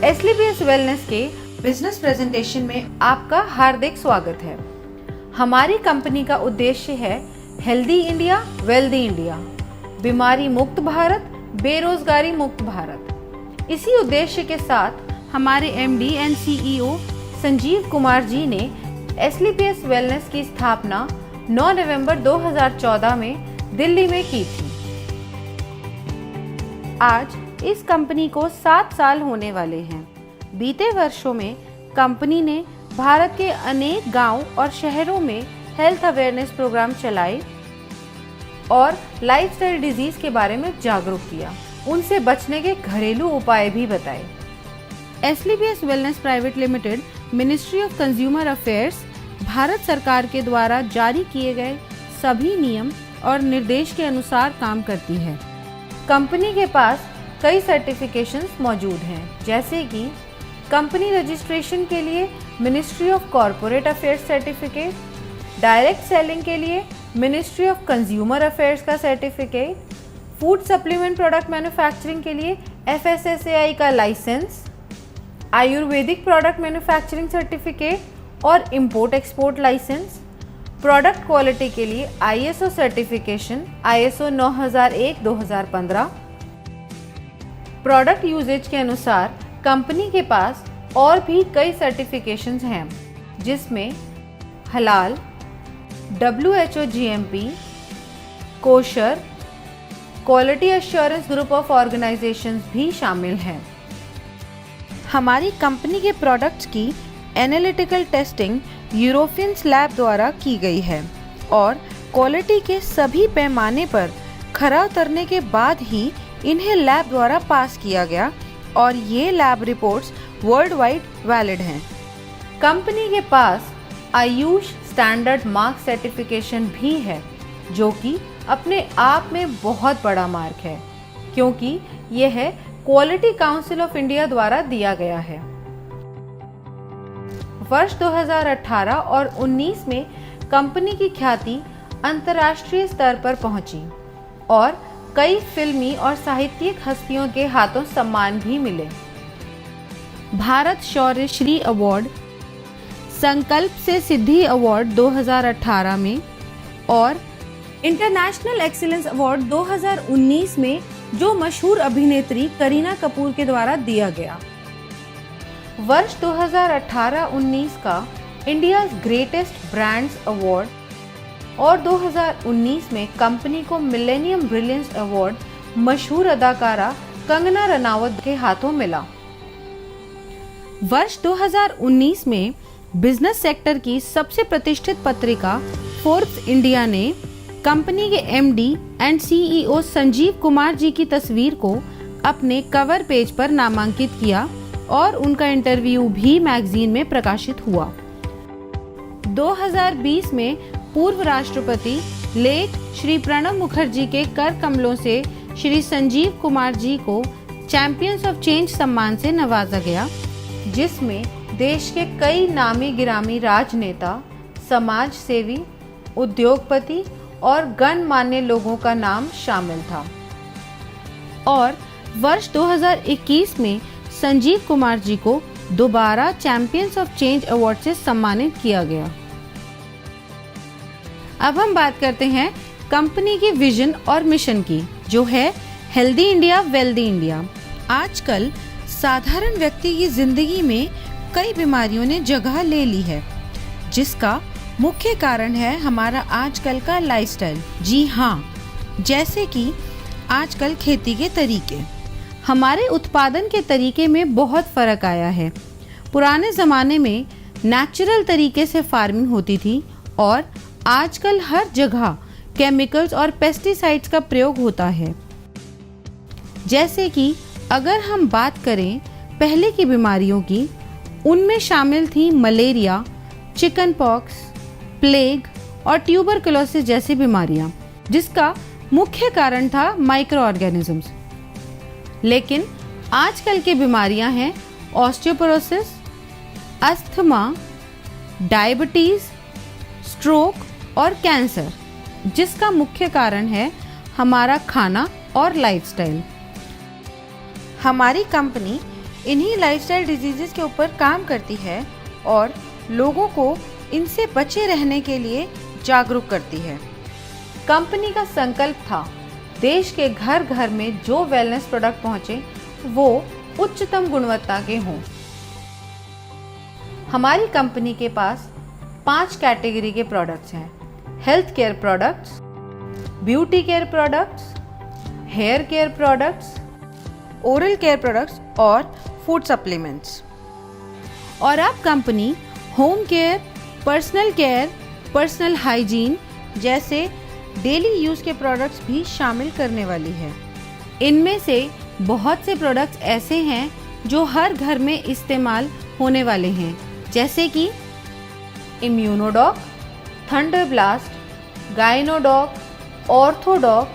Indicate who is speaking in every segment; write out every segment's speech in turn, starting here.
Speaker 1: एसलीपीएस wellness के business presentation में आपका हार्दिक स्वागत है। हमारी कंपनी का उद्देश्य है हेल्दी इंडिया वेल्दी इंडिया, बीमारी मुक्त भारत, बेरोजगारी मुक्त भारत। इसी उद्देश्य के साथ हमारे MD and CEO Sanjeev Kumar ji ने एसलीपीएस वेलनेस की स्थापना 9 नवंबर 2014 में दिल्ली में की थी। आज इस कंपनी को 7 साल होने वाले हैं। बीते वर्षों में कंपनी ने भारत के अनेक गांव और शहरों में हेल्थ अवेयरनेस प्रोग्राम चलाए और लाइफस्टाइल डिजीज के बारे में जागरूक किया, उनसे बचने के घरेलू उपाय भी बताए। SLPS wellness private limited ministry of consumer affairs Bharat सरकार के द्वारा जारी किए गए सभी नियम और निर्देश के अनुसार काम करती है। कंपनी के पास कई सर्टिफिकेशंस मौजूद हैं, जैसे कि कंपनी रजिस्ट्रेशन के लिए ministry of corporate affairs certificate, direct selling के लिए मिनिस्ट्री ऑफ कंज्यूमर अफेयर्स का certificate, food supplement product manufacturing के लिए FSSAI का license, Ayurvedic product manufacturing certificate और import export license, product quality के लिए ISO certification ISO 9001-2015। Product usages के अनुसार कंपनी के पास और भी कई सर्टिफिकेशंस हैं, जिसमें हलाल, WHO GMP, kosher, quality assurance group of organisations भी शामिल हैं। हमारी कंपनी के प्रोडक्ट्स की एनालिटिकल टेस्टिंग यूरोपियंस लैब द्वारा की गई है और क्वालिटी के सभी पैमाने पर खरा उतरने के बाद ही इन्हें लैब द्वारा पास किया गया और ये lab reports world wide valid हैं। कंपनी के पास आयुष स्टैंडर्ड मार्क सर्टिफिकेशन भी है, जो कि अपने आप में बहुत बड़ा मार्क है, क्योंकि यह क्वालिटी काउंसिल ऑफ इंडिया द्वारा दिया गया है। वर्ष 2018 और 19 में कंपनी की ख्याति अंतर्राष्ट्रीय स्तर पर पहुंची और कई फिल्मी और साहित्यिक हस्तियों के हाथों सम्मान भी मिले। भारत शौर्य श्री अवार्ड, संकल्प से सिद्धि अवार्ड 2018 में और इंटरनेशनल एक्सीलेंस अवार्ड 2019 में जो मशहूर अभिनेत्री करीना कपूर के द्वारा दिया गया। वर्ष 2018-19 का इंडिया ग्रेटेस्ट ब्रांड्स अवार्ड और 2019 में कंपनी को मिलेनियम ब्रिलियंस अवार्ड मशहूर अदाकारा कंगना रनावत के हाथों मिला। वर्ष 2019 में बिजनेस सेक्टर की सबसे प्रतिष्ठित पत्रिका फोर्ब्स इंडिया ने कंपनी के MD and CEO Sanjeev Kumar ji की तस्वीर को अपने कवर पेज पर नामांकित किया और उनका इंटरव्यू भी मैगजीन में प्रकाशित हुआ। 2020 में पूर्व राष्ट्रपति लेट श्री प्रणब मुखर्जी के कर कमलों से श्री संजीव कुमार जी को चैंपियंस ऑफ चेंज सम्मान से नवाजा गया, जिसमें देश के कई नामी गिरामी राजनेता, समाज सेवी, उद्योगपति और गणमान्य लोगों का नाम शामिल था। और वर्ष 2021 में संजीव कुमार जी को दोबारा चैंपियंस ऑफ चेंज अवार्ड से सम्मानित किया गया। अब हम बात करते हैं कंपनी की विजन और मिशन की, जो है हेल्दी इंडिया वेल्दी इंडिया। आजकल साधारण व्यक्ति की जिंदगी में कई बीमारियों ने जगह ले ली है, जिसका मुख्य कारण है हमारा आजकल का लाइफस्टाइल। जी हाँ, जैसे कि आजकल खेती के तरीके, हमारे उत्पादन के तरीके में बहुत फर्क आया है। पुराने ज़माने में नेचुरल तरीके से फार्मिंग होती थी और आजकल हर जगह केमिकल्स और पेस्टिसाइड्स का प्रयोग होता है। जैसे कि अगर हम बात करें पहले की बीमारियों की, उनमें शामिल थी मलेरिया, चिकन पॉक्स, प्लेग और ट्यूबरकुलोसिस जैसी बीमारियां, जिसका मुख्य कारण था माइक्रो ऑर्गेनिजम्स। लेकिन आजकल की बीमारियां हैं ऑस्टियोपोरोसिस, अस्थमा, डायबिटीज, स्ट्रोक और कैंसर, जिसका मुख्य कारण है हमारा खाना और लाइफस्टाइल। हमारी कंपनी इन्हीं लाइफस्टाइल डिजीजेस के ऊपर काम करती है और लोगों को इनसे बचे रहने के लिए जागरूक करती है। कंपनी का संकल्प था देश के घर घर में जो वेलनेस प्रोडक्ट पहुंचे वो उच्चतम गुणवत्ता के हों। हमारी कंपनी के पास 5 कैटेगरी के प्रोडक्ट्स हैं: health care products, beauty care products, hair care products, oral care products और फूड सप्लीमेंट्स। और अब company home care, personal care, personal hygiene जैसे डेली यूज के प्रोडक्ट्स भी शामिल करने वाली है। इनमें से बहुत से प्रोडक्ट्स ऐसे हैं जो हर घर में इस्तेमाल होने वाले हैं, जैसे कि Immunodoc, thunder blast, Gynodoc, Orthodoc,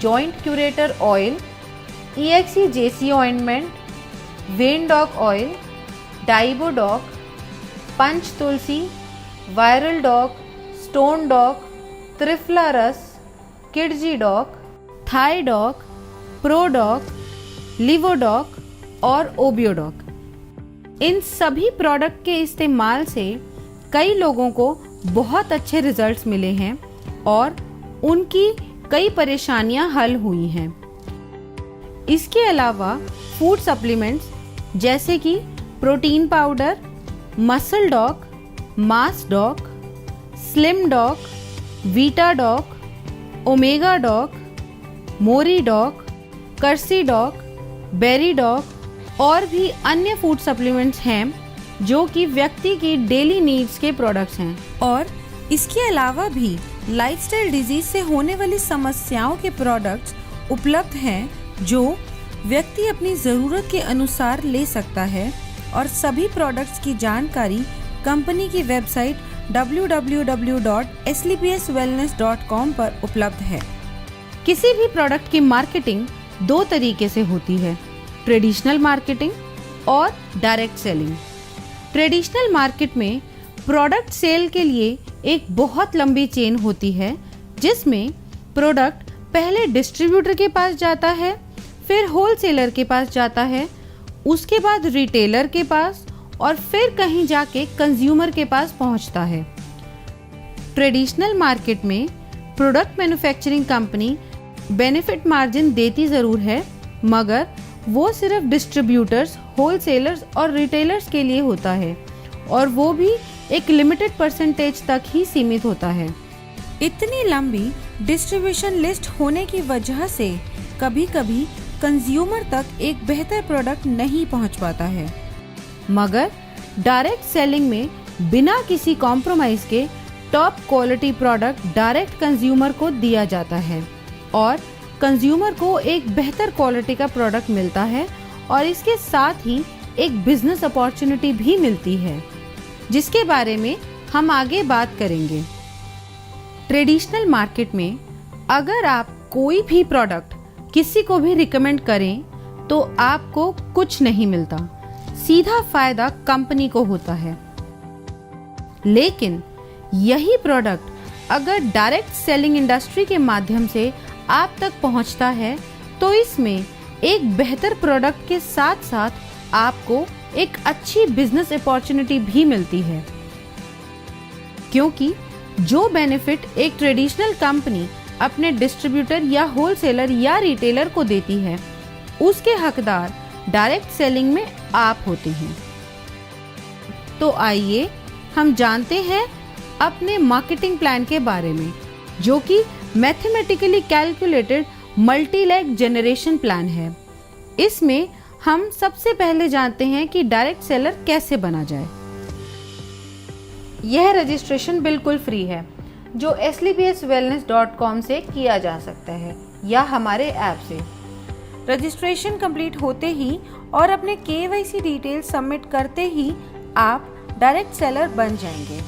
Speaker 1: joint curator oil, EXE-JC ointment, वेनडॉक oil, Diabodoc, Panch Tulsi, viral doc, stone doc, Triphala Ras, किडजी डॉक, थाई डॉक, प्रोडॉक, लिवोडॉक और ओबियोडॉक। इन सभी प्रोडक्ट के इस्तेमाल से कई लोगों को बहुत अच्छे रिजल्ट्स मिले हैं और उनकी कई परेशानियां हल हुई हैं। इसके अलावा फूड सप्लीमेंट्स जैसे कि protein powder, muscle doc, mass doc, slim doc, vita doc, omega doc, मोरी डॉक, कर्सी डॉक, बेरी डॉक और भी अन्य फूड सप्लीमेंट्स हैं जो कि व्यक्ति की डेली नीड्स के प्रोडक्ट्स हैं। और इसके अलावा भी लाइफस्टाइल डिजीज से होने वाली समस्याओं के प्रोडक्ट्स उपलब्ध हैं जो व्यक्ति अपनी ज़रूरत के अनुसार ले सकता है। और सभी प्रोडक्ट्स की जानकारी कंपनी की वेबसाइट www.slpswellness.com पर उपलब्ध है। किसी भी प्रोडक्ट की मार्केटिंग 2 तरीके से होती है: ट्रेडिशनल मार्केटिंग और डायरेक्ट सेलिंग। ट्रेडिशनल मार्केट में प्रोडक्ट सेल के लिए एक बहुत लंबी चेन होती है, जिसमें प्रोडक्ट पहले डिस्ट्रीब्यूटर के पास जाता है, फिर होलसेलर के पास जाता है, उसके बाद रिटेलर के पास और फिर कहीं जाके कंज्यूमर के पास पहुंचता है। ट्रेडिशनल मार्केट में product manufacturing company benefit margin देती ज़रूर है, मगर वो सिर्फ डिस्ट्रीब्यूटर्स, होलसेलर्स और रिटेलर्स के लिए होता है और वो भी एक लिमिटेड परसेंटेज तक ही सीमित होता है। इतनी लंबी डिस्ट्रीब्यूशन लिस्ट होने की वजह से कभी-कभी कंज्यूमर तक एक बेहतर प्रोडक्ट नहीं पहुंच पाता है। मगर डायरेक्ट सेलिंग में बिना किसी कॉम्प्रोमाइज के top quality product direct consumer को दिया जाता है और कंज्यूमर को एक बेहतर क्वालिटी का प्रोडक्ट मिलता है और इसके साथ ही एक बिजनेस अपॉर्चुनिटी भी मिलती है, जिसके बारे में हम आगे बात करेंगे। ट्रेडिशनल मार्केट में अगर आप कोई भी प्रोडक्ट किसी को भी रिकमेंड करें तो आपको कुछ नहीं मिलता, सीधा फायदा कंपनी को होता है। लेकिन यही प्रोडक्ट अगर डायरेक्ट सेलिंग इंडस्ट्री के माध्यम से आप तक पहुंचता है तो इसमें एक बेहतर प्रोडक्ट के साथ साथ आपको एक अच्छी बिजनेस अपॉर्चुनिटी भी मिलती है, क्योंकि जो बेनिफिट एक ट्रेडिशनल कंपनी अपने डिस्ट्रीब्यूटर या होलसेलर या रिटेलर को देती है, उसके हकदार डायरेक्ट सेलिंग में आप होते हैं। तो आइए हम जानते हैं अपने मार्केटिंग प्लान के बारे में, जो कि mathematically calculated multi leg generation plan है। इसमें हम सबसे पहले जानते हैं कि डायरेक्ट सेलर कैसे बना जाए। यह रजिस्ट्रेशन बिल्कुल फ्री है, जो slpswellness.com से किया जा सकता है या हमारे ऐप से। रजिस्ट्रेशन कंप्लीट होते ही और अपने KYC डिटेल सबमिट करते ही आप डायरेक्ट सेलर बन जाएंगे।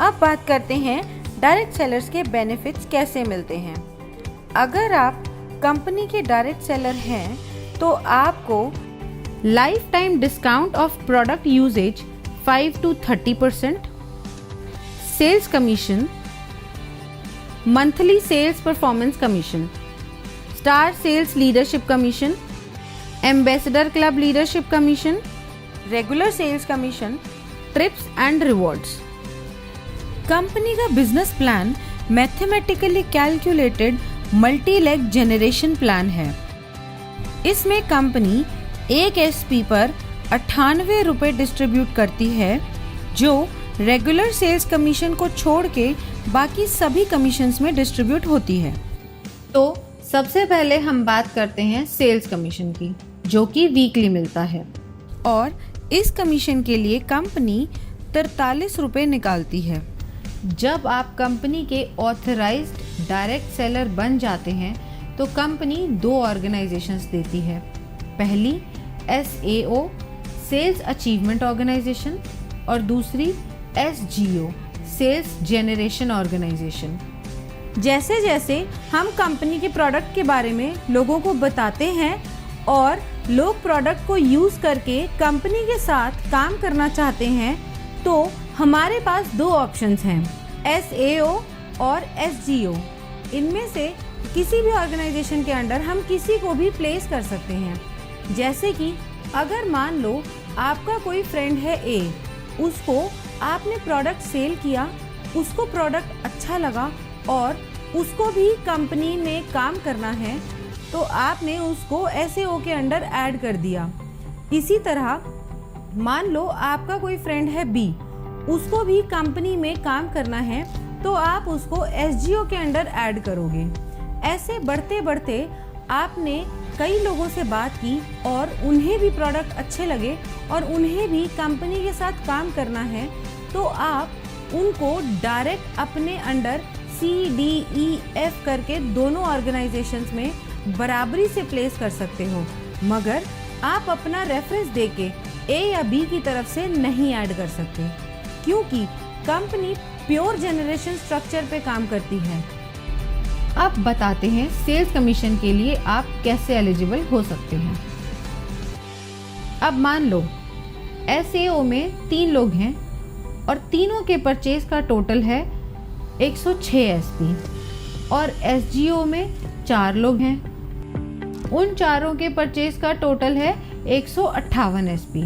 Speaker 1: अब बात करते हैं डायरेक्ट सेलर्स के बेनिफिट्स कैसे मिलते हैं। अगर आप कंपनी के डायरेक्ट सेलर हैं तो आपको lifetime discount of product usages 5 to 30%, sales commission, monthly sales performance commission, star sales leadership commission, ambassador club leadership commission, regular sales commission, trips and rewards. Company का business plan mathematically calculated multi leg generation plan है। इसमें company एक SP पर 98 रुपये distribute करती है, जो regular sales commission को छोड़ के बाकी सभी कमीशंस में डिस्ट्रीब्यूट होती है। तो सबसे पहले हम बात करते हैं सेल्स कमीशन की, जो कि वीकली मिलता है, और इस कमीशन के लिए कंपनी 43 रुपये निकालती है। जब आप कंपनी के ऑथराइज्ड डायरेक्ट सेलर बन जाते हैं तो कंपनी 2 ऑर्गेनाइजेशंस देती है। पहली SAO सेल्स अचीवमेंट ऑर्गेनाइजेशन और दूसरी SGO सेल्स जेनरेशन ऑर्गेनाइजेशन। जैसे जैसे हम कंपनी के प्रोडक्ट के बारे में लोगों को बताते हैं और लोग प्रोडक्ट को यूज़ करके कंपनी के साथ काम करना चाहते हैं, तो हमारे पास 2 ऑप्शंस हैं, SAO और SGO। इनमें से किसी भी ऑर्गेनाइजेशन के अंडर हम किसी को भी प्लेस कर सकते हैं। जैसे कि अगर मान लो आपका कोई फ्रेंड है A, उसको आपने प्रोडक्ट सेल किया, उसको प्रोडक्ट अच्छा लगा और उसको भी कंपनी में काम करना है, तो आपने उसको SAO के अंडर ऐड कर दिया। इसी तरह मान लो आपका कोई फ्रेंड है B, उसको भी कंपनी में काम करना है, तो आप उसको SGO के अंडर ऐड करोगे। ऐसे बढ़ते बढ़ते आपने कई लोगों से बात की और उन्हें भी प्रोडक्ट अच्छे लगे और उन्हें भी कंपनी के साथ काम करना है, तो आप उनको डायरेक्ट अपने अंडर CDEF करके दोनों ऑर्गेनाइजेशंस में बराबरी से प्लेस कर सकते हो, मगर आप अपना रेफरेंस देके A या B की तरफ से नहीं ऐड कर सकते, क्योंकि कंपनी प्योर जनरेशन स्ट्रक्चर पे काम करती है। अब बताते हैं सेल्स कमीशन के लिए आप कैसे एलिजिबल हो सकते हैं। अब मान लो SAO में 3 लोग हैं और तीनों के परचेज का टोटल है 106 SP, और SGO में 4 लोग हैं, उन चारों के परचेज का टोटल है 158 SP।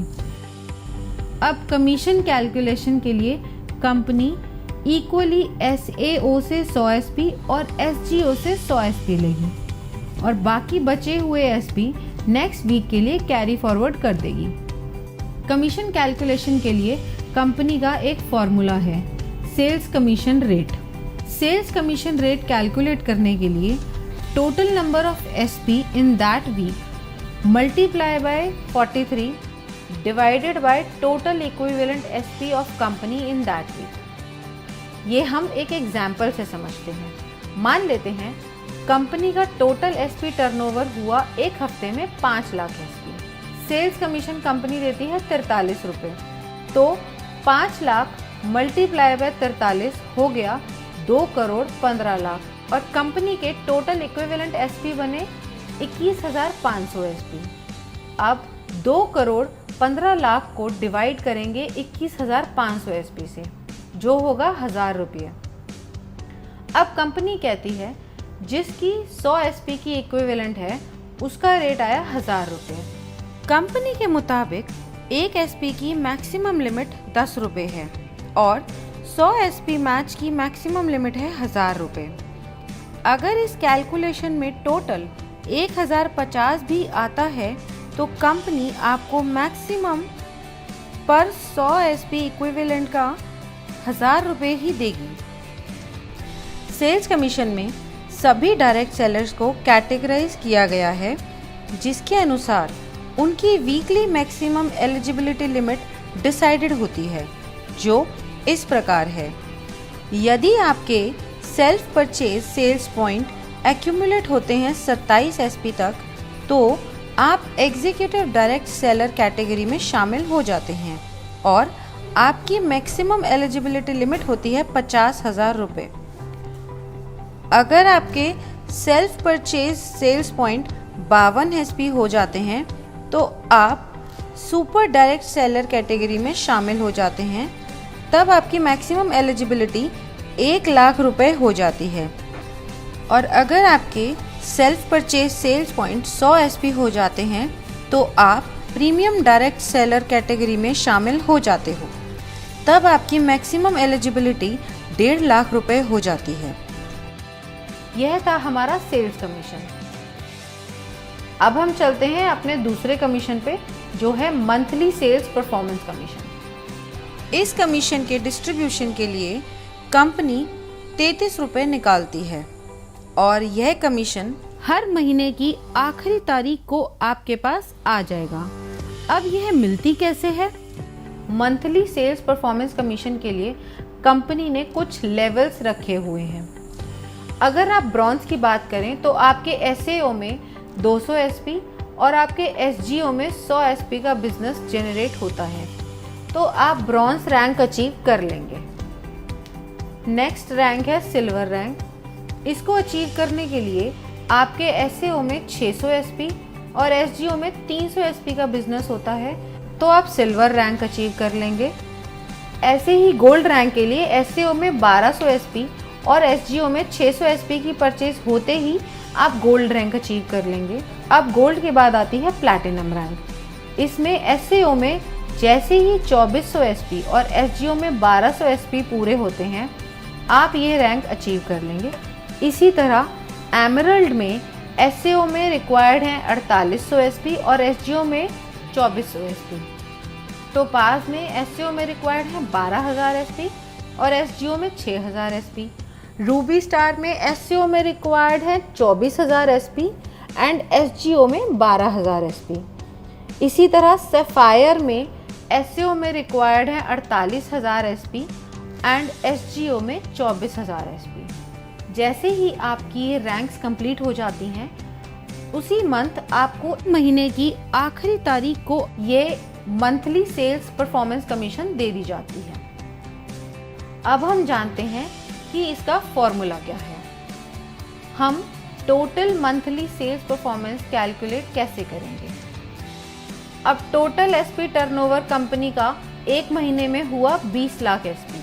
Speaker 1: अब कमीशन कैलकुलेशन के लिए कंपनी इक्वली SAO से 100 SP और SGO से 100 SP लेगी और बाकी बचे हुए SP नेक्स्ट वीक के लिए कैरी फॉरवर्ड कर देगी। कमीशन कैलकुलेशन के लिए कंपनी का एक फॉर्मूला है, sales commission rate. Sales commission rate calculate करने के लिए total number of SP in that week multiply by 43 divided by total equivalent SP of company in that week. ये हम एक एग्जाम्पल से समझते हैं। मान लेते हैं कंपनी का टोटल SP टर्नओवर हुआ एक हफ्ते में 5 lakh SP। Sales commission company देती है 43 रुपये, तो 5 लाख मल्टीप्लाई बाय 43 हो गया 2 करोड़ 15 लाख, और कंपनी के टोटल इक्विवेलेंट SP बने 21,500 SP। अब 2 करोड़ 15 लाख को डिवाइड करेंगे 21,500 SP से, जो होगा 1000 रुपये। अब कंपनी कहती है जिसकी 100 SP की इक्विवेलेंट है उसका रेट आया 1000 रुपये। कंपनी के मुताबिक एक SP की मैक्सिमम लिमिट 10 रुपये है और 100 SP मैच की मैक्सिमम लिमिट है 1000 रुपये। अगर इस कैलकुलेशन में टोटल 1050 भी आता है तो कंपनी आपको मैक्सिमम पर 100 SP इक्विवेलेंट का 1000 रुपये ही देगी। सेल्स कमीशन में सभी डायरेक्ट सेलर्स को कैटेगराइज किया गया है, जिसके अनुसार उनकी weekly maximum eligibility limit decided होती है, जो इस प्रकार है। यदि आपके self purchase sales point accumulate होते हैं 27 SP तक, तो आप एग्जीक्यूटिव डायरेक्ट सेलर कैटेगरी में शामिल हो जाते हैं और आपकी मैक्सिमम एलिजिबिलिटी लिमिट होती है 50,000 रुपये। अगर आपके self purchase sales point 52 SP हो जाते हैं तो आप सुपर डायरेक्ट सेलर कैटेगरी में शामिल हो जाते हैं। तब आपकी मैक्सिमम एलिजिबिलिटी 1 लाख रुपए हो जाती है। और अगर आपके self purchase sales point 100 SP हो जाते हैं तो आप प्रीमियम डायरेक्ट सेलर कैटेगरी में शामिल हो जाते हो। तब आपकी मैक्सिमम एलिजिबिलिटी 1.5 लाख रुपए हो जाती है। यह था हमारा सेल्स कमीशन। अब हम चलते हैं अपने दूसरे कमीशन पे, जो है मंथली सेल्स परफॉर्मेंस कमीशन। इस कमीशन के डिस्ट्रीब्यूशन के लिए कंपनी 33 रुपए निकालती है और यह कमीशन हर महीने की आखिरी तारीख को आपके पास आ जाएगा। अब यह मिलती कैसे है? मंथली सेल्स परफॉर्मेंस कमीशन के लिए कंपनी ने कुछ लेवल्स रखे हुए हैं। अगर आप ब्रॉन्ज की बात करें तो आपके SAO में 200 SP और आपके SGO में 100 SP का बिजनेस जनरेट होता है तो आप ब्रॉन्ज रैंक अचीव कर लेंगे। नेक्स्ट रैंक है सिल्वर रैंक। इसको अचीव करने के लिए आपके SAO में 600 SP और SGO में 300 SP का बिजनेस होता है तो आप सिल्वर रैंक अचीव कर लेंगे। ऐसे ही गोल्ड रैंक के लिए SAO में 1200 SP और SGO में 600 SP की परचेज होते ही आप गोल्ड रैंक अचीव कर लेंगे। अब गोल्ड के बाद आती है प्लैटिनम रैंक। इसमें SAO में जैसे ही 2400 SP और SGO में 1200 SP पूरे होते हैं आप ये रैंक अचीव कर लेंगे। इसी तरह एमरल्ड में SAO में रिक्वायर्ड हैं 4800 SP और SGO में 2400 SP। टोपाज में SAO में रिक्वायर्ड है 12000 SP और SGO में 6000 SP। रूबी स्टार में SAO में रिक्वायर्ड है 24000 SP एंड SGO में 12000 SP। इसी तरह सैफायर में SAO में रिक्वायर्ड है 48000 SP एंड SGO में 24000 SP। जैसे ही आपकी ये रैंक्स कंप्लीट हो जाती हैं उसी मंथ आपको महीने की आखिरी तारीख को ये मंथली सेल्स परफॉर्मेंस कमीशन दे दी जाती है। अब हम जानते हैं कि इसका फॉर्मूला क्या है। हम total monthly sales performance calculate कैसे करेंगे? अब टोटल SP टर्नओवर कंपनी का एक महीने में हुआ 20 लाख SP।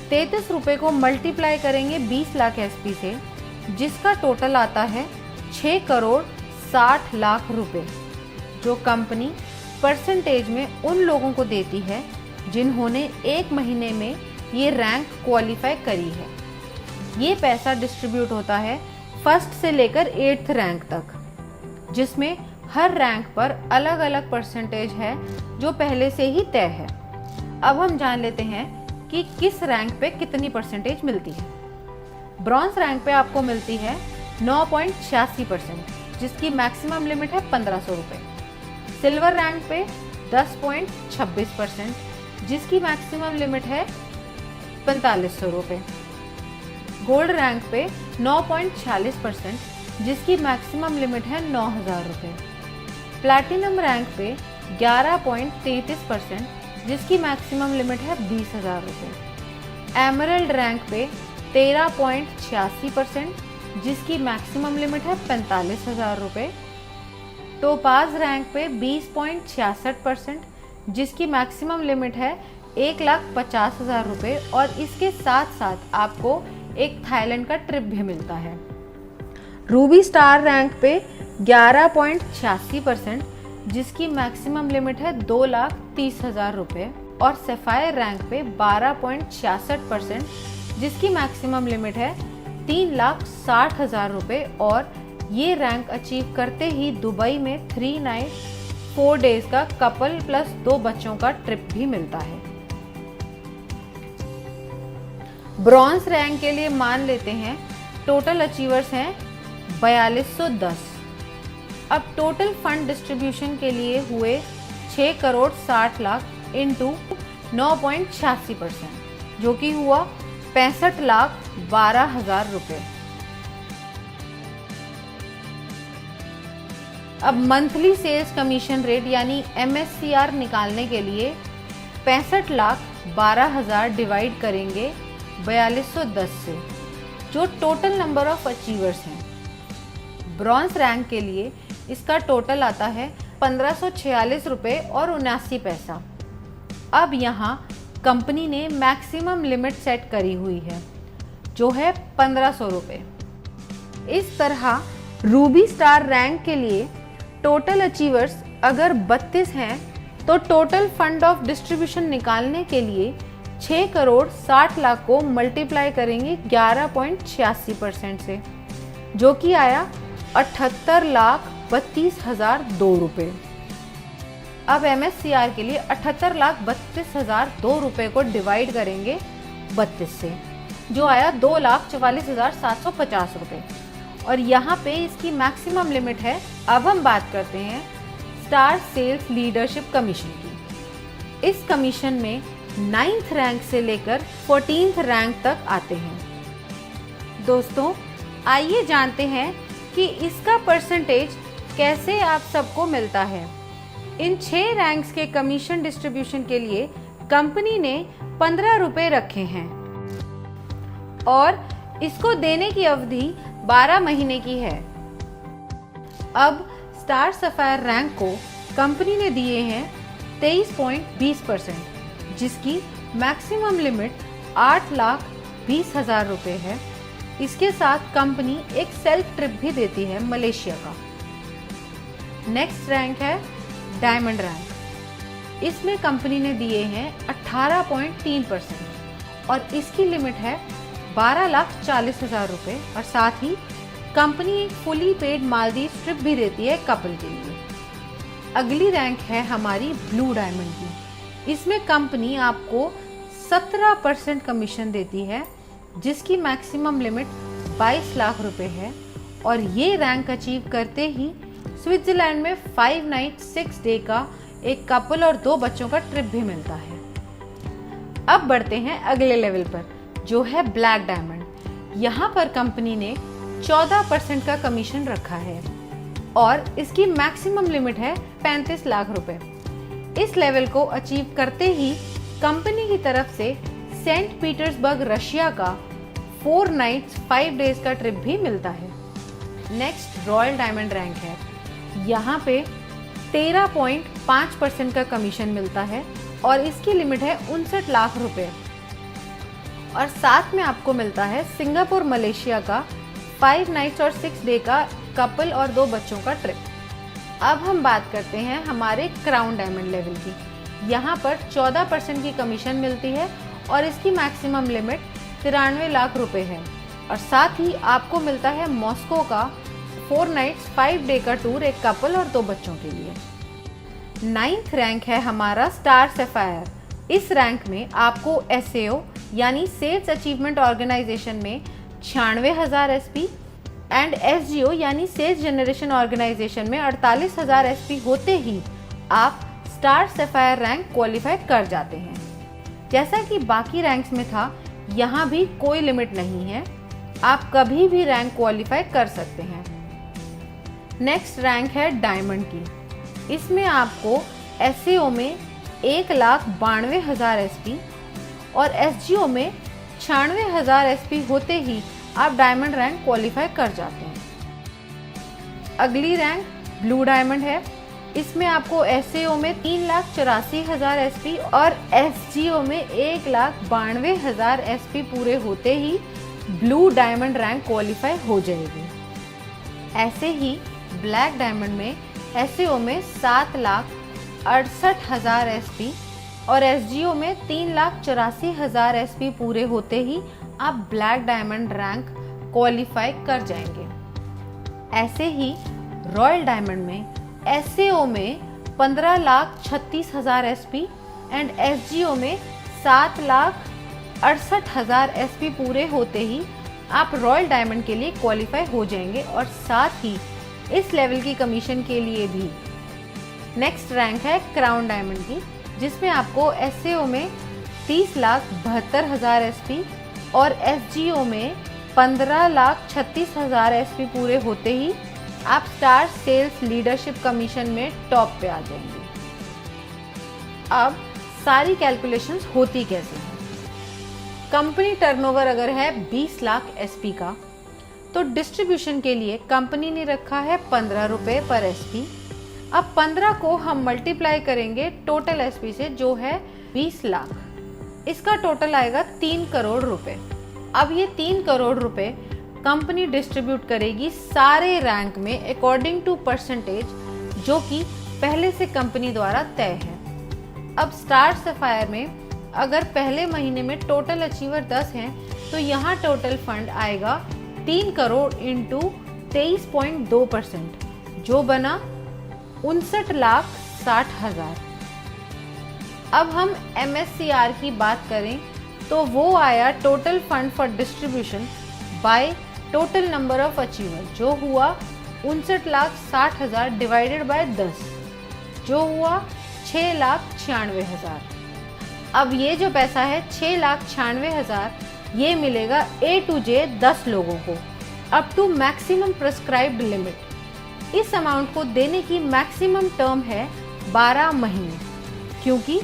Speaker 1: 33 रुपए को मल्टीप्लाई करेंगे 20 लाख SP से, जिसका टोटल आता है 6 करोड़ 60 लाख रुपए, जो कंपनी परसेंटेज में उन लोगों को देती है जिन्होंने एक महीने में ये रैंक क्वालिफाई करी है। ये पैसा डिस्ट्रीब्यूट होता है फर्स्ट से लेकर 8th रैंक तक, जिसमें हर रैंक पर अलग अलग परसेंटेज है जो पहले से ही तय है। अब हम जान लेते हैं कि किस रैंक पे कितनी परसेंटेज मिलती है। ब्रॉन्ज रैंक पे आपको मिलती है 9.86%, जिसकी मैक्सिमम लिमिट है 1500 रुपये। सिल्वर रैंक पे 10.26%, जिसकी मैक्सिमम लिमिट है 4500 रुपये। गोल्ड रैंक पे 9.46%, जिसकी मैक्सिमम लिमिट है 9000 रुपये। प्लैटिनम रैंक पे 11.33%, जिसकी मैक्सिमम लिमिट है 20000 रुपये। एमरल्ड रैंक पे 13.86%, जिसकी मैक्सिमम लिमिट है 45000 रुपये। टोपाज रैंक पे 20.66%, जिसकी मैक्सिमम लिमिट है 1,50,000 रुपये और इसके साथ साथ आपको एक थाईलैंड का ट्रिप भी मिलता है। रूबी स्टार रैंक पे 11.86%, जिसकी मैक्सिमम लिमिट है 2,30,000 रुपये और सैफायर रैंक पे 12.66%, जिसकी मैक्सिमम लिमिट है 3,60,000 रुपये और ये रैंक अचीव करते ही दुबई में 3 नाइट 4 डेज का कपल प्लस 2 बच्चों का ट्रिप भी मिलता है। ब्रॉन्ज रैंक के लिए मान लेते हैं टोटल अचीवर्स हैं 4210। अब टोटल फंड डिस्ट्रीब्यूशन के लिए हुए 6 करोड़ 60 लाख इंटू 9.86%, जो कि हुआ 65,12,000 रुपये। अब मंथली सेल्स कमीशन रेट यानी MSCR निकालने के लिए 65,12,000 डिवाइड करेंगे 4210 से, जो टोटल नंबर ऑफ अचीवर्स हैं। ब्रॉन्ज रैंक के लिए इसका टोटल आता है 1546 रुपये और 79 पैसा। अब यहाँ कंपनी ने मैक्सिमम लिमिट सेट करी हुई है, जो है 1500 रुपये। इस तरह रूबी स्टार रैंक के लिए टोटल अचीवर्स अगर 32 हैं तो टोटल फंड ऑफ डिस्ट्रीब्यूशन निकालने के लिए 6 करोड़ 60 लाख को मल्टीप्लाई करेंगे 11.86% से, जो कि आया 78,32,002 रुपये। अब MSCR के लिए 78,32,002 रुपये को डिवाइड करेंगे 32 से, जो आया 2,44,750 रुपये। और यहाँ पे इसकी मैक्सिमम लिमिट है। अब हम बात करते हैं स्टार सेल्स लीडरशिप कमीशन की। इस कमीशन में 9th रैंक से लेकर 14th रैंक तक आते हैं। दोस्तों, आइए जानते हैं कि इसका परसेंटेज कैसे आप सबको मिलता है। इन 6 रैंक्स के कमीशन डिस्ट्रीब्यूशन के लिए कंपनी ने 15 रुपये रखे हैं और इसको देने की अवधि 12 महीने की है। अब स्टार सफायर रैंक को कंपनी ने दिए हैं 23.20%, जिसकी मैक्सिमम लिमिट 8,20,000 रुपये है। इसके साथ कंपनी एक सेल्फ ट्रिप भी देती है मलेशिया का। नेक्स्ट रैंक है डायमंड रैंक। इसमें कंपनी ने दिए हैं 18.3% और इसकी लिमिट है 12,40,000 रुपये। और साथ ही कंपनी एक फुली पेड मालदीव ट्रिप भी देती है कपल के लिए। अगली रैंक है हमारी ब्लू डायमंड की। इसमें कंपनी आपको 17% कमीशन देती है, जिसकी मैक्सिमम लिमिट 22 लाख रुपए है। और ये रैंक अचीव करते ही स्विट्जरलैंड में 5 नाइट 6 डे का एक कपल और 2 बच्चों का ट्रिप भी मिलता है। अब बढ़ते हैं अगले लेवल पर, जो है ब्लैक डायमंड। यहाँ पर कंपनी ने 14% का कमीशन रखा है और इसकी मैक्सिमम लिमिट है 35 लाख रुपए। इस लेवल को अचीव करते ही कंपनी की तरफ से सेंट पीटर्सबर्ग रशिया का 4 नाइट्स 5 डेज का ट्रिप भी मिलता है। नेक्स्ट रॉयल डायमंड रैंक है। यहाँ पे 13.5% का कमीशन मिलता है और इसकी लिमिट है 59 लाख रुपए। और साथ में आपको मिलता है सिंगापुर मलेशिया का 5 नाइट्स और 6 डे का कपल और 2 बच्चों का ट्रिप। अब हम बात करते हैं हमारे क्राउन डायमंड लेवल की। यहाँ पर 14% की कमीशन मिलती है और इसकी मैक्सिमम लिमिट 93 लाख रुपए है। और साथ ही आपको मिलता है मॉस्को का 4 नाइट्स 5 डे का टूर एक कपल और 2 बच्चों के लिए। 9th रैंक है हमारा स्टार सफायर। इस रैंक में आपको SAO यानी सेल्स अचीवमेंट ऑर्गेनाइजेशन में 96,000 SP एंड SGO यानी सेल्स जनरेशन ऑर्गेनाइजेशन में 48,000 SP होते ही आप स्टार सफायर रैंक क्वालिफाई कर जाते हैं। जैसा कि बाकी रैंक्स में था, यहाँ भी कोई लिमिट नहीं है, आप कभी भी रैंक क्वालिफाई कर सकते हैं। नेक्स्ट रैंक है डायमंड की। इसमें आपको SAO में 1,92,000 SP और SGO में 96,000 SP होते ही आप डायमंड रैंक क्वालिफाई कर जाते हैं। अगली रैंक ब्लू डायमंड है। इसमें आपको SAO में 3,84,000 SP और SGO में 1,92,000 SP पूरे होते ही ब्लू डायमंड रैंक क्वालिफाई हो जाएगी। ऐसे ही ब्लैक डायमंड में SAO में 7,68,000 SP और SGO में 3,84,000 SP पूरे होते ही आप ब्लैक डायमंड रैंक क्वालिफाई कर जाएंगे। ऐसे ही रॉयल डायमंड में SAO में 15,36,000 SP एंड SGO में 7,68,000 SP पूरे होते ही आप रॉयल डायमंड के लिए क्वालिफाई हो जाएंगे और साथ ही इस लेवल की कमीशन के लिए भी। नेक्स्ट रैंक है क्राउन डायमंड की, जिसमें आपको SAO में 30,72,000 SP और SGO में 15,36,000 SP पूरे होते ही आप स्टार सेल्स लीडरशिप कमीशन में टॉप पे आ जाएंगे। अब सारी कैलकुलेशंस होती कैसे हैं। कंपनी टर्नओवर अगर है 20 लाख SP का, तो डिस्ट्रीब्यूशन के लिए कंपनी ने रखा है 15 रुपये पर SP। अब 15 को हम मल्टीप्लाई करेंगे टोटल SP से, जो है 20 लाख। इसका टोटल आएगा 3 करोड़ रुपए। अब ये 3 करोड़ रुपए कंपनी डिस्ट्रीब्यूट करेगी सारे रैंक में अकॉर्डिंग टू परसेंटेज, जो कि पहले से कंपनी द्वारा तय है। अब स्टार सफायर में अगर पहले महीने में टोटल अचीवर 10 हैं तो यहाँ टोटल फंड आएगा 3 करोड़ इंटू 23.2%, जो बना 59,60,000। अब हम MSCR की बात करें तो वो आया total fund for distribution by total number of achiever, जो हुआ 59,60,000 डिवाइडेड बाय 10, जो हुआ 6,96,000। अब ये जो पैसा है 6,96,000 ये मिलेगा A to J 10 लोगों को up to maximum prescribed limit. इस अमाउंट को देने की मैक्सिमम टर्म है 12 महीने, क्योंकि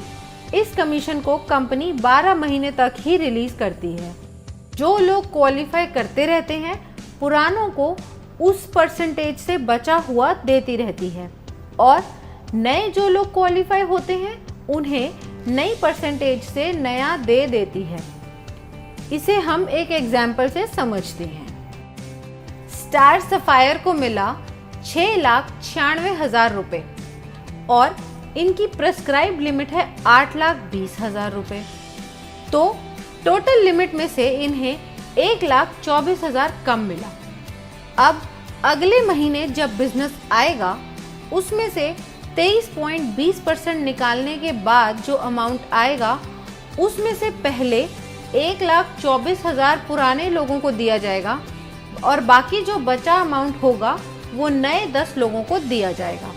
Speaker 1: इस कमीशन को कंपनी 12 महीने तक ही रिलीज करती है। जो लोग क्वालिफाई करते रहते हैं पुरानों को उस परसेंटेज से बचा हुआ देती रहती है, और नए जो लोग क्वालिफाई होते हैं उन्हें नई परसेंटेज से नया दे देती है। इसे हम एक एग्जाम्पल से समझते हैं। स्टार सफायर को मिला 6,96,000 रुपए और इनकी प्रेस्क्राइब लिमिट है 8,20,000 रुपए, तो टोटल लिमिट में से इन्हें 1,24,000 कम मिला। अब अगले महीने जब बिजनेस आएगा उसमें से 23.20% निकालने के बाद जो अमाउंट आएगा उसमें से पहले 1,24,000 पुराने लोगों को दिया जाएगा और बाकी जो बचा अमाउंट होगा वो नए 10 लोगों को दिया जाएगा।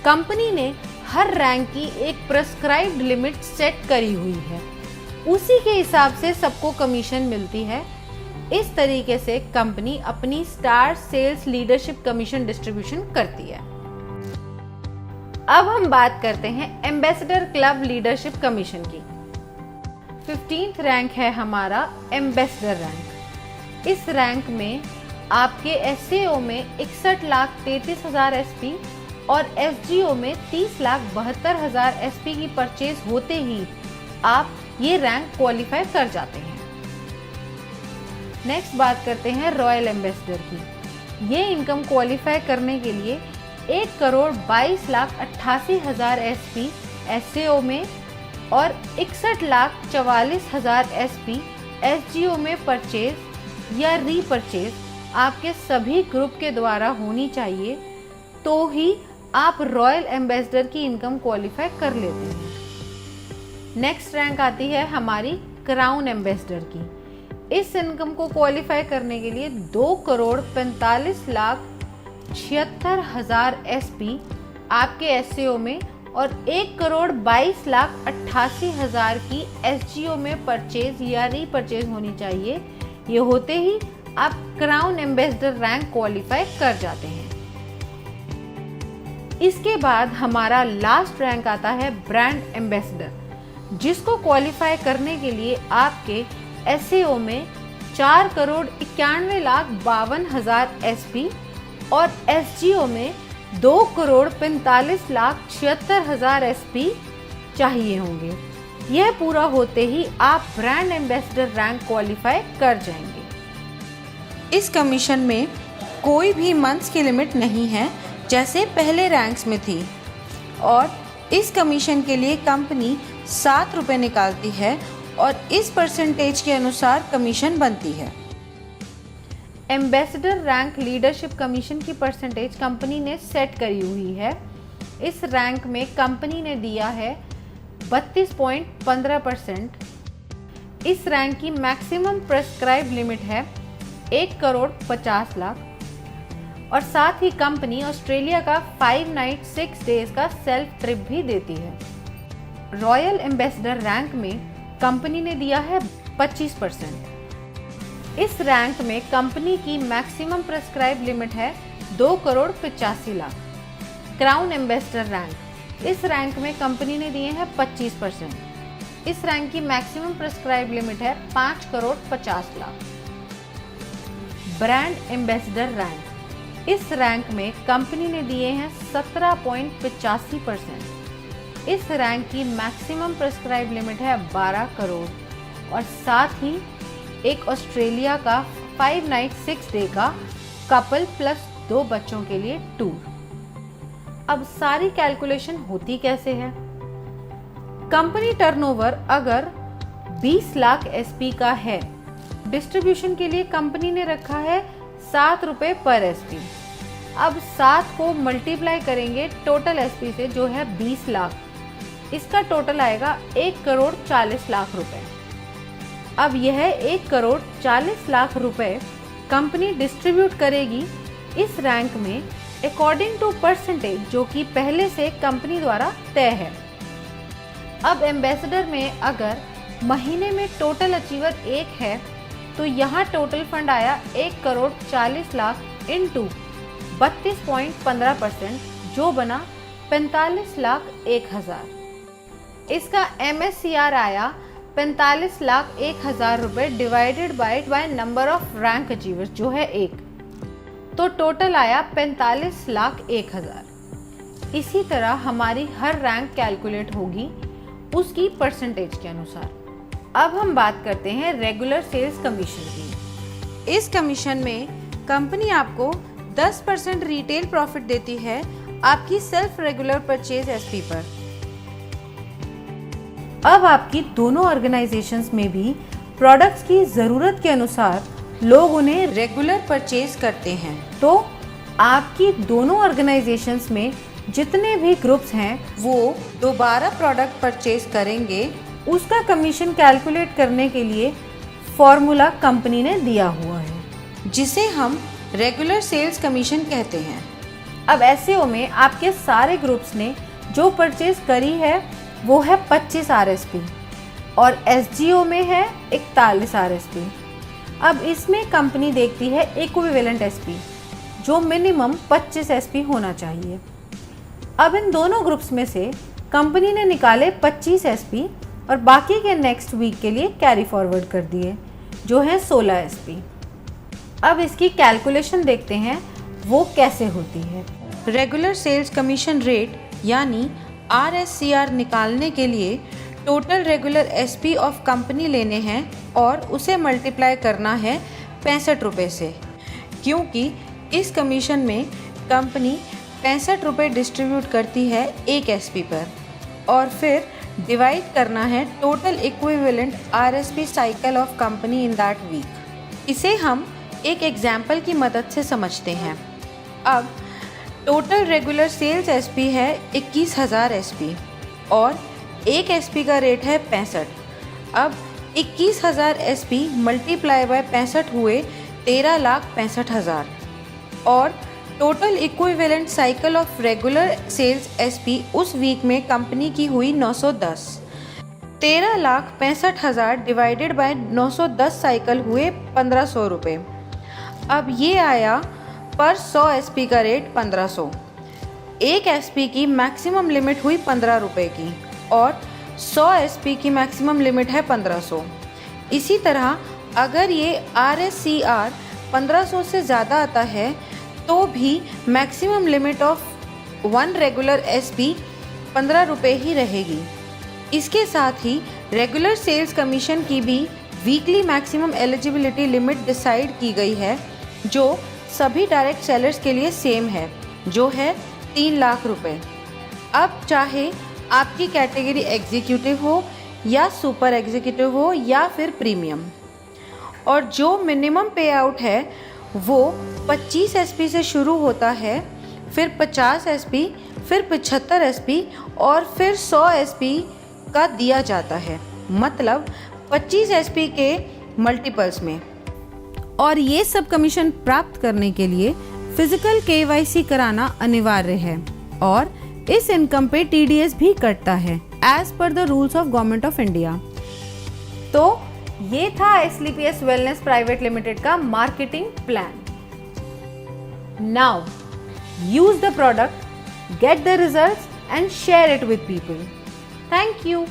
Speaker 1: कंपनी ने हर रैंक की एक प्रेस्क्राइब्ड लिमिट सेट करी हुई है, उसी के हिसाब से सबको कमीशन मिलती है। इस तरीके से कंपनी अपनी star sales leadership commission distribution करती है। अब हम बात करते हैं एम्बेसडर क्लब लीडरशिप कमीशन की। 15th रैंक है हमारा एम्बेसडर रैंक। इस रैंक में आपके SAO में 61,33,000 SP और SGO में 30,72,000 SP की परचेज होते ही आप ये रैंक क्वालिफाई कर जाते हैं। नेक्स्ट बात करते हैं रॉयल एम्बेसडर की। ये इनकम क्वालिफाई करने के लिए 1,22,88,000 SP SAO में और 61,44,000 SP SGO में परचेज या रीपरचेज आपके सभी ग्रुप के द्वारा होनी चाहिए, तो ही आप रॉयल एम्बेसडर की इनकम क्वालिफाई कर लेते हैं। नेक्स्ट रैंक आती है हमारी क्राउन एम्बेसडर की। इस इनकम को क्वालिफाई करने के लिए 2,45,76,000 SP आपके SAO में और 1,22,88,000 की SGO में परचेज या रीपरचेज होनी चाहिए। ये होते ही आप क्राउन एम्बेसडर रैंक क्वालिफाई कर जाते हैं। इसके बाद हमारा लास्ट रैंक आता है ब्रांड एम्बेसडर, जिसको क्वालिफाई करने के लिए आपके SAO में 4,91,52,000 SP और SGO में 2,45,76,000 SP चाहिए होंगे। यह पूरा होते ही आप ब्रांड एम्बेसडर रैंक क्वालिफाई कर जाएंगे। इस कमीशन में कोई भी मंथ्स की लिमिट नहीं है जैसे पहले रैंक्स में थी, और इस कमीशन के लिए कंपनी 7 रुपये निकालती है और इस परसेंटेज के अनुसार कमीशन बनती है। एम्बेसडर रैंक लीडरशिप कमीशन की परसेंटेज कंपनी ने सेट करी हुई है। इस रैंक में कंपनी ने दिया है 32.15%। इस रैंक की मैक्सिमम प्रेस्क्राइब लिमिट है 1,50,00,000 और साथ ही कंपनी ऑस्ट्रेलिया का 5 नाइट 6 डेज का सेल्फ ट्रिप भी देती है। रॉयल एम्बेसडर रैंक में कंपनी ने दिया है 25%। इस रैंक में कंपनी की मैक्सिमम प्रेस्क्राइब लिमिट है 2,85,00,000। क्राउन एम्बेसडर रैंक, इस रैंक में कंपनी ने दिए हैं 25%। इस रैंक की मैक्सिमम प्रेस्क्राइब लिमिट है 5,50,00,000। ब्रांड एम्बेसडर रैंक, इस रैंक में कंपनी ने दिए हैं 17.85%। इस रैंक की मैक्सिमम प्रेस्क्राइब लिमिट है 12 करोड़ और साथ ही एक ऑस्ट्रेलिया का 5 नाइट 6 डे का कपल प्लस 2 बच्चों के लिए टूर। अब सारी कैलकुलेशन होती कैसे है? कंपनी टर्नओवर अगर 20 लाख एसपी का है, डिस्ट्रीब्यूशन के लिए कंपनी ने रखा है 7 रुपए पर एसपी। अब 7 को मल्टीप्लाई करेंगे टोटल एसपी से जो है 20 लाख, इसका टोटल आएगा 1 करोड़ 40 लाख रुपए। अब यह 1 करोड़ 40 लाख रुपए कंपनी डिस्ट्रीब्यूट करेगी इस रैंक में अकॉर्डिंग टू परसेंटेज जो कि पहले से कंपनी द्वारा तय है। अब एम्बेसडर में अगर महीने में टोटल अचीवर 1 है तो यहाँ टोटल फंड आया 1 करोड़ 40 लाख इंटू 32.15% जो बना 45 लाख 1,000। इसका MSCR आया 45 लाख 1,000 रुपए divided by number of rank achievers जो है 1, तो टोटल आया 45 लाख 1,000। इसी तरह हमारी हर रैंक कैलकुलेट होगी उसकी परसेंटेज के अनुसार। अब हम बात करते हैं रेगुलर सेल्स कमीशन की। इस कमीशन में कंपनी आपको 10% रिटेल प्रॉफिट देती है आपकी सेल्फ रेगुलर परचेज एसपी पर। अब आपकी दोनों ऑर्गेनाइजेशंस में भी प्रोडक्ट्स की ज़रूरत के अनुसार लोग उन्हें रेगुलर परचेज करते हैं, तो आपकी दोनों ऑर्गेनाइजेशंस में जितने भी ग्रुप्स हैं वो दोबारा प्रोडक्ट परचेज करेंगे, उसका कमीशन कैलकुलेट करने के लिए फॉर्मूला कंपनी ने दिया हुआ है जिसे हम रेगुलर सेल्स कमीशन कहते हैं। अब एसईओ में आपके सारे ग्रुप्स ने जो परचेज करी है वो है 25 RSP और एसजीओ में है 41 RSP। अब इसमें कंपनी देखती है इक्विवेलेंट एसपी जो मिनिमम 25 SP होना चाहिए। अब इन दोनों ग्रुप्स में से कंपनी ने निकाले 25 SP और बाकी के नेक्स्ट वीक के लिए कैरी फॉरवर्ड कर दिए जो है 16 SP। अब इसकी कैलकुलेशन देखते हैं वो कैसे होती है। रेगुलर सेल्स कमीशन रेट यानी RSCR निकालने के लिए total regular SP of company लेने हैं और उसे मल्टीप्लाई करना है 65 रुपये से, क्योंकि इस कमीशन में कंपनी 65 रुपये डिस्ट्रीब्यूट करती है एक SP पर और फिर डिवाइड करना है total equivalent RSP cycle of company in that week. इसे हम एक एग्जाम्पल की मदद से समझते हैं। अब टोटल रेगुलर सेल्स SP है 21,000 SP और एक SP का रेट है 65। अब 21,000 SP मल्टीप्लाई बाय 65 हुए 13,65,000 और total equivalent cycle of regular sales SP उस वीक में कंपनी की हुई 910। 13,65,000 डिवाइडेड बाय 910 साइकिल हुए 1,500 रुपये। अब ये आया पर 100 SP का रेट 1,500। एक SP की मैक्सिमम लिमिट हुई 15 रुपये की और 100 SP की मैक्सिमम लिमिट है 1,500। इसी तरह अगर ये RSCR 1,500 से ज़्यादा आता है तो भी maximum limit of 1 regular SP 15 रुपये ही रहेगी। इसके साथ ही रेगुलर सेल्स कमीशन की भी weekly maximum eligibility limit decide की गई है जो सभी डायरेक्ट सेलर्स के लिए सेम है जो है 3 लाख रुपए। अब चाहे आपकी कैटेगरी एग्जीक्यूटिव हो या सुपर एग्जीक्यूटिव हो या फिर प्रीमियम, और जो मिनिमम पे आउट है वो 25 SP से शुरू होता है, फिर 50 SP, फिर 75 SP और फिर 100 SP का दिया जाता है, मतलब 25 SP के मल्टीपल्स में। और ये सब कमीशन प्राप्त करने के लिए फिजिकल KYC कराना अनिवार्य है और इस इनकम पे TDS भी कटता है as per the rules of government of India. तो ये था SLPS वेलनेस प्राइवेट लिमिटेड का marketing plan. Now use the product, get the results and share it with people. Thank you.